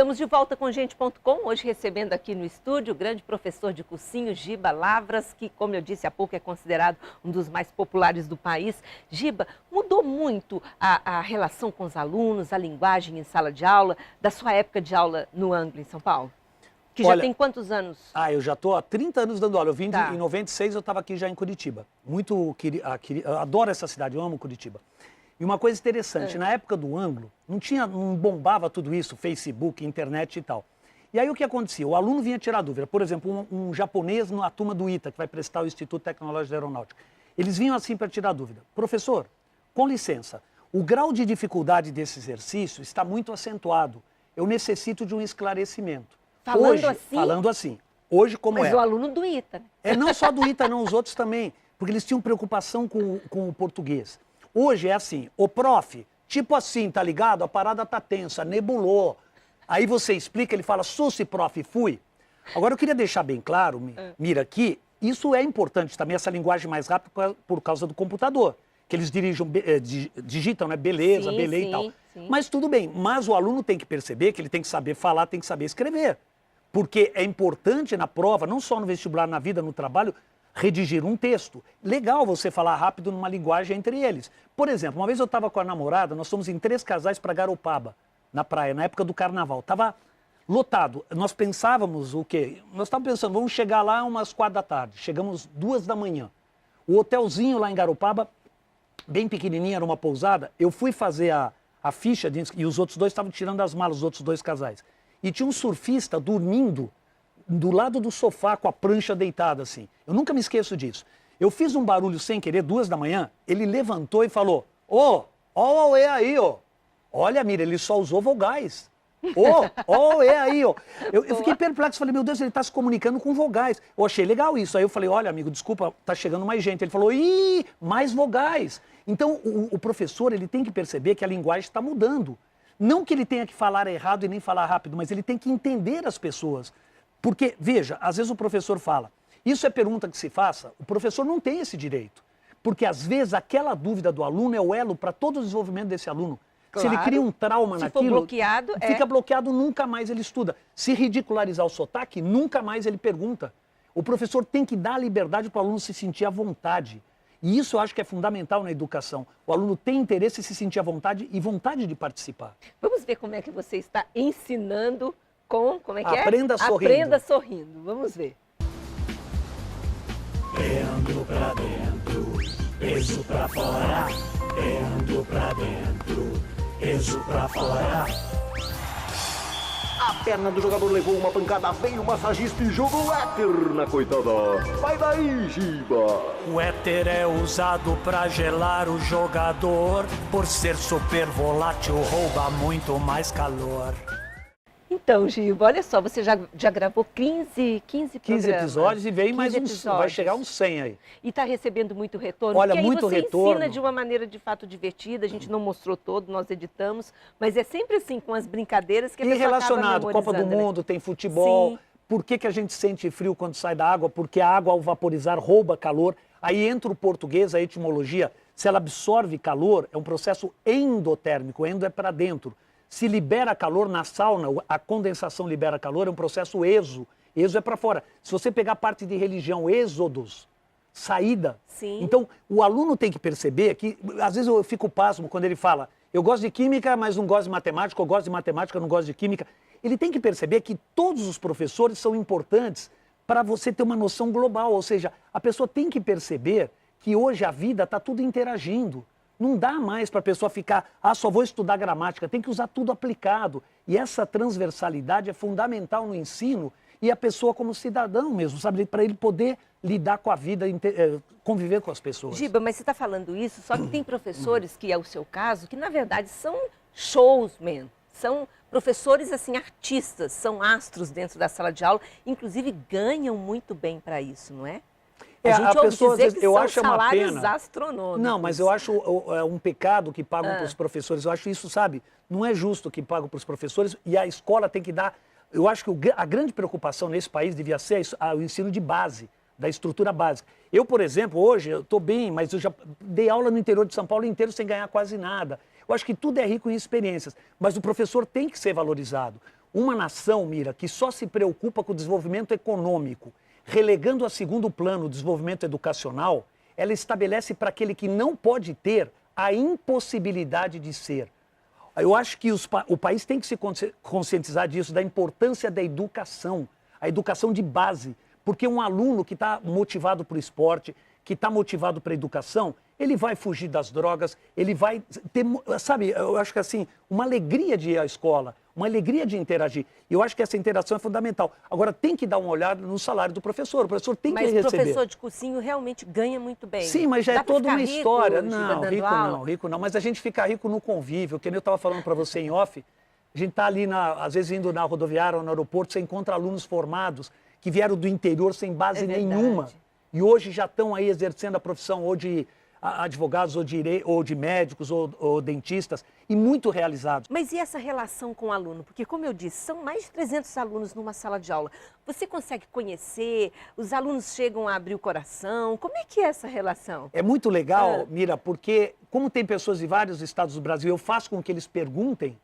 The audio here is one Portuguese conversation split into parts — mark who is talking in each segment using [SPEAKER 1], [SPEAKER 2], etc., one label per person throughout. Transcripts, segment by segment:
[SPEAKER 1] Estamos de volta com gente.com, hoje recebendo aqui no estúdio o grande professor de cursinho, Giba Lavras, que, como eu disse há pouco, é considerado um dos mais populares do país. Giba, mudou muito a relação com os alunos, a linguagem em sala de aula, da sua época de aula no Anglo, em São Paulo? Que já tem quantos anos?
[SPEAKER 2] Eu já estou há 30 anos dando aula. Eu vim em 96, eu estava aqui já em Curitiba. Eu adoro essa cidade, eu amo Curitiba. E uma coisa interessante, na época do Anglo, não bombava tudo isso, Facebook, internet e tal. E aí o que acontecia? O aluno vinha tirar dúvida. Por exemplo, um japonês na turma do ITA, que vai prestar o Instituto Tecnológico de Aeronáutica. Eles vinham assim para tirar dúvida. Professor, com licença, o grau de dificuldade desse exercício está muito acentuado. Eu necessito de um esclarecimento. Falando assim. Hoje, como
[SPEAKER 1] Mas o aluno do ITA.
[SPEAKER 2] Não só do ITA, não, os outros também. Porque eles tinham preocupação com o português. Hoje é assim, ô prof, tipo assim, tá ligado? A parada tá tensa, nebulou. Aí você explica, ele fala, susse, prof, fui. Agora eu queria deixar bem claro, Mira, que isso é importante também, essa linguagem mais rápida por causa do computador. Que eles digitam, né? Beleza, beleza e tal. Sim. Mas tudo bem, mas o aluno tem que perceber que ele tem que saber falar, tem que saber escrever. Porque é importante na prova, não só no vestibular, na vida, no trabalho, redigir um texto. Legal você falar rápido numa linguagem entre eles. Por exemplo, uma vez eu estava com a namorada, nós fomos em 3 casais para Garopaba, na praia, na época do carnaval. Estava lotado. Nós pensávamos o quê? Nós estávamos pensando, vamos chegar lá umas 4 da tarde. Chegamos 2 da manhã. O hotelzinho lá em Garopaba, bem pequenininho, era uma pousada. Eu fui fazer a ficha e os outros dois estavam tirando as malas, os outros 2 casais. E tinha um surfista dormindo do lado do sofá com a prancha deitada assim. Eu nunca me esqueço disso. Eu fiz um barulho sem querer, 2 da manhã, ele levantou e falou, ó o aí, ó. Olha, Mira, ele só usou vogais. Ó, aí, ó. Eu fiquei perplexo, falei, meu Deus, ele está se comunicando com vogais. Eu achei legal isso. Aí eu falei, olha, amigo, desculpa, tá chegando mais gente. Ele falou, ih, mais vogais. Então, o professor, ele tem que perceber que a linguagem está mudando. Não que ele tenha que falar errado e nem falar rápido, mas ele tem que entender as pessoas. Porque, veja, às vezes o professor fala, isso é pergunta que se faça, o professor não tem esse direito. Porque, às vezes, aquela dúvida do aluno é o elo para todo o desenvolvimento desse aluno. Claro. Se ele cria um trauma naquilo, fica bloqueado, nunca mais ele estuda. Se ridicularizar o sotaque, nunca mais ele pergunta. O professor tem que dar a liberdade para o aluno se sentir à vontade. E isso eu acho que é fundamental na educação. O aluno tem interesse em se sentir à vontade e vontade de participar.
[SPEAKER 1] Vamos ver como é que você está ensinando como é que
[SPEAKER 2] Aprenda sorrindo.
[SPEAKER 1] Aprenda sorrindo. Vamos ver.
[SPEAKER 3] Dentro pra dentro, peso pra fora. Dentro pra dentro, peso pra fora.
[SPEAKER 4] A perna do jogador levou uma pancada, veio o massagista e jogou o éter na coitada. Vai daí, Giba.
[SPEAKER 3] O éter é usado pra gelar o jogador. Por ser super volátil, rouba muito mais calor.
[SPEAKER 1] Então, Giba, olha só, você já gravou 15
[SPEAKER 2] episódios e vem mais uns, vai chegar uns 100 aí.
[SPEAKER 1] E está recebendo muito retorno?
[SPEAKER 2] Olha,
[SPEAKER 1] porque
[SPEAKER 2] muito
[SPEAKER 1] aí você
[SPEAKER 2] retorno.
[SPEAKER 1] ensina de uma maneira de fato divertida, a gente não mostrou todo, nós editamos, mas é sempre assim, com as brincadeiras que a pessoa
[SPEAKER 2] relacionado, Copa do Mundo, tem futebol. Sim. Por que a gente sente frio quando sai da água? Porque a água, ao vaporizar, rouba calor. Aí entra o português, a etimologia, se ela absorve calor, é um processo endotérmico, endo é para dentro. Se libera calor na sauna, a condensação libera calor, é um processo exo. Exo é para fora. Se você pegar a parte de religião, êxodos, saída.
[SPEAKER 1] Sim.
[SPEAKER 2] Então, o aluno tem que perceber que, às vezes eu fico pasmo quando ele fala, eu gosto de química, mas não gosto de matemática, eu gosto de matemática, não gosto de química. Ele tem que perceber que todos os professores são importantes para você ter uma noção global. Ou seja, a pessoa tem que perceber que hoje a vida está tudo interagindo. Não dá mais para a pessoa ficar, só vou estudar gramática, tem que usar tudo aplicado. E essa transversalidade é fundamental no ensino e a pessoa como cidadão mesmo, sabe? Para ele poder lidar com a vida, conviver com as pessoas.
[SPEAKER 1] Giba, mas você está falando isso, só que tem professores, que é o seu caso, que na verdade são showsmen, são professores assim, artistas, são astros dentro da sala de aula, inclusive ganham muito bem para isso, não é?
[SPEAKER 2] A pessoa, eu acho uma pena.
[SPEAKER 1] Astronômicos.
[SPEAKER 2] Não, mas eu acho um pecado que pagam para os professores. Eu acho isso, sabe? Não é justo que pagam para os professores e a escola tem que dar. Eu acho que a grande preocupação nesse país devia ser o ensino de base, da estrutura básica. Eu, por exemplo, hoje eu estou bem, mas eu já dei aula no interior de São Paulo inteiro sem ganhar quase nada. Eu acho que tudo é rico em experiências, mas o professor tem que ser valorizado. Uma nação, Mira, que só se preocupa com o desenvolvimento econômico, relegando a segundo plano o desenvolvimento educacional, ela estabelece para aquele que não pode ter a impossibilidade de ser. Eu acho que o país tem que se conscientizar disso, da importância da educação, a educação de base. Porque um aluno que está motivado para o esporte, que está motivado para a educação, ele vai fugir das drogas, ele vai ter, sabe, eu acho que assim, uma alegria de ir à escola, uma alegria de interagir. E eu acho que essa interação é fundamental. Agora, tem que dar uma olhada no salário do professor. O professor tem que receber.
[SPEAKER 1] Mas o professor de cursinho realmente ganha muito bem.
[SPEAKER 2] Sim, mas já é toda uma história. Não, rico não. Mas a gente fica rico no convívio. Que nem eu estava falando para você em off. A gente está ali, às vezes, indo na rodoviária ou no aeroporto, você encontra alunos formados que vieram do interior sem base nenhuma. E hoje já estão aí exercendo a profissão ou de advogados, ou de médicos, ou dentistas, e muito realizados.
[SPEAKER 1] Mas e essa relação com o aluno? Porque, como eu disse, são mais de 300 alunos numa sala de aula. Você consegue conhecer? Os alunos chegam a abrir o coração? Como é que é essa relação?
[SPEAKER 2] É muito legal, Mira, porque como tem pessoas de vários estados do Brasil, eu faço com que eles perguntem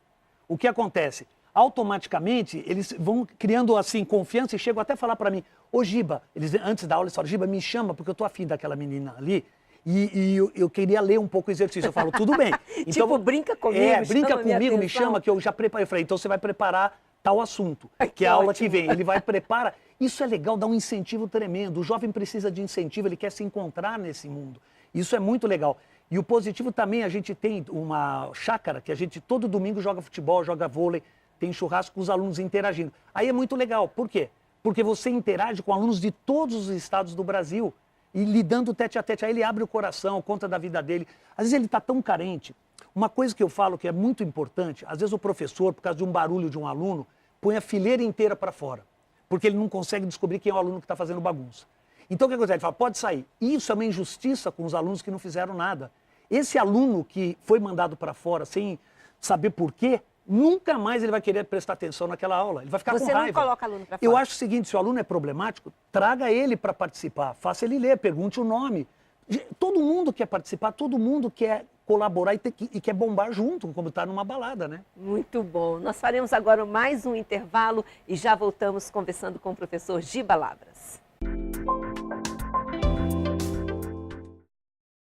[SPEAKER 2] o que acontece. Automaticamente, eles vão criando, assim, confiança e chegam até a falar para mim, ô Giba, eles, antes da aula eles falam, Giba, me chama porque eu tô afim daquela menina ali e eu queria ler um pouco o exercício. Eu falo, tudo bem. Então,
[SPEAKER 1] tipo, brinca comigo,
[SPEAKER 2] brinca comigo, me chama que eu já preparei. Eu falei, então você vai preparar tal assunto, que é a aula que vem. Ele vai preparar. Isso é legal, dá um incentivo tremendo. O jovem precisa de incentivo, ele quer se encontrar nesse mundo. Isso é muito legal. E o positivo também, a gente tem uma chácara que a gente todo domingo joga futebol, joga vôlei, tem churrasco com os alunos interagindo. Aí é muito legal. Por quê? Porque você interage com alunos de todos os estados do Brasil e lidando tete a tete. Aí ele abre o coração, conta da vida dele. Às vezes ele está tão carente. Uma coisa que eu falo que é muito importante, às vezes o professor, por causa de um barulho de um aluno, põe a fileira inteira para fora, porque ele não consegue descobrir quem é o aluno que está fazendo bagunça. Então o que acontece? Ele fala, pode sair. Isso é uma injustiça com os alunos que não fizeram nada. Esse aluno que foi mandado para fora sem saber por quê, nunca mais ele vai querer prestar atenção naquela aula. Ele vai ficar com raiva.
[SPEAKER 1] Você não coloca aluno para fora?
[SPEAKER 2] Eu acho o seguinte, se o aluno é problemático, traga ele para participar. Faça ele ler, pergunte o nome. Todo mundo quer participar, todo mundo quer colaborar e quer bombar junto, como está numa balada, né?
[SPEAKER 1] Muito bom. Nós faremos agora mais um intervalo e já voltamos conversando com o professor Giba Lavras.